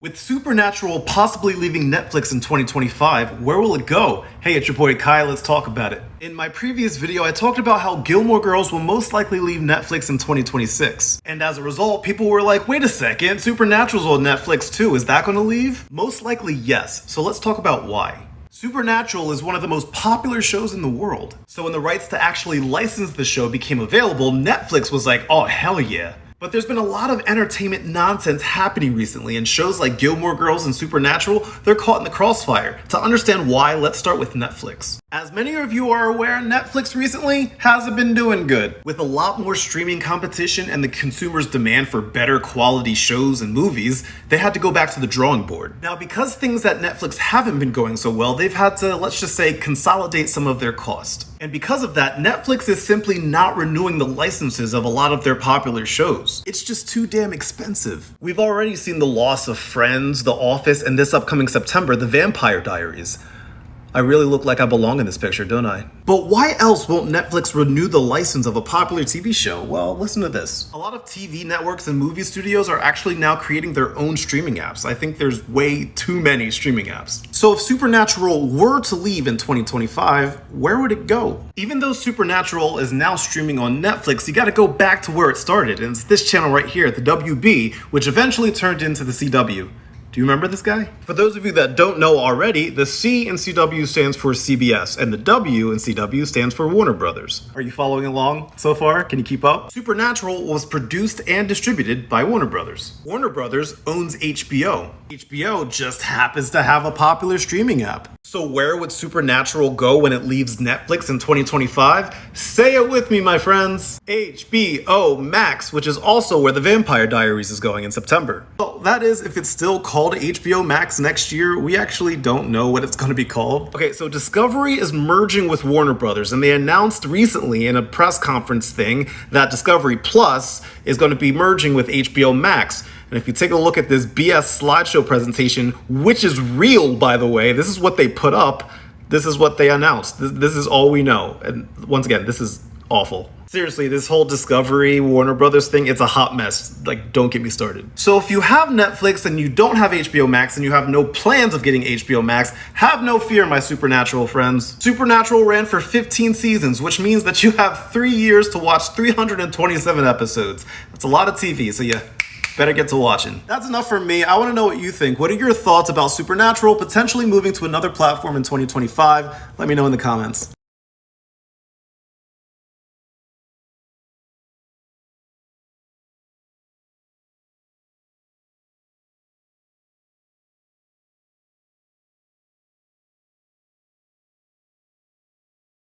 With Supernatural possibly leaving Netflix in 2025, where will it go? Hey, it's your boy Kai, let's talk about it. In my previous video, I talked about how Gilmore Girls will most likely leave Netflix in 2026. And as a result, people were like, wait a second, Supernatural's on Netflix too, is that gonna leave? Most likely yes, so let's talk about why. Supernatural is one of the most popular shows in the world. So when the rights to actually license the show became available, Netflix was like, oh hell yeah. But there's been a lot of entertainment nonsense happening recently, and shows like Gilmore Girls and Supernatural, they're caught in the crossfire. To understand why, let's start with Netflix. As many of you are aware, Netflix recently hasn't been doing good. With a lot more streaming competition and the consumers' demand for better quality shows and movies, they had to go back to the drawing board. Now, because things at Netflix haven't been going so well, they've had to, let's just say, consolidate some of their cost. And because of that, Netflix is simply not renewing the licenses of a lot of their popular shows. It's just too damn expensive. We've already seen the loss of Friends, The Office, and this upcoming September, The Vampire Diaries. I really look like I belong in this picture, don't I? But why else won't Netflix renew the license of a popular TV show? Well, listen to this. A lot of TV networks and movie studios are actually now creating their own streaming apps. I think there's way too many streaming apps. So if Supernatural were to leave in 2025, where would it go? Even though Supernatural is now streaming on Netflix, you gotta go back to where it started, and it's this channel right here, the WB, which eventually turned into the CW. Do you remember this guy? For those of you that don't know already, the C in CW stands for CBS, and the W in CW stands for Warner Brothers. Are you following along so far? Can you keep up? Supernatural was produced and distributed by Warner Brothers. Warner Brothers owns HBO. HBO just happens to have a popular streaming app. So where would Supernatural go when it leaves Netflix in 2025? Say it with me, my friends. HBO Max, which is also where The Vampire Diaries is going in September. Well, that is, if it's still called HBO Max next year, we actually don't know what it's going to be called. Okay, so Discovery is merging with Warner Brothers, and they announced recently in a press conference thing that Discovery Plus is going to be merging with HBO Max. And if you take a look at this BS slideshow presentation, which is real, by the way, this is what they put up, this is what they announced. This is all we know. And once again, this is awful. Seriously, this whole Discovery, Warner Brothers thing, it's a hot mess. Like, don't get me started. So if you have Netflix and you don't have HBO Max and you have no plans of getting HBO Max, have no fear, my Supernatural friends. Supernatural ran for 15 seasons, which means that you have 3 years to watch 327 episodes. That's a lot of TV, so yeah. Better get to watching. That's enough for me. I want to know what you think. What are your thoughts about Supernatural potentially moving to another platform in 2025? Let me know in the comments.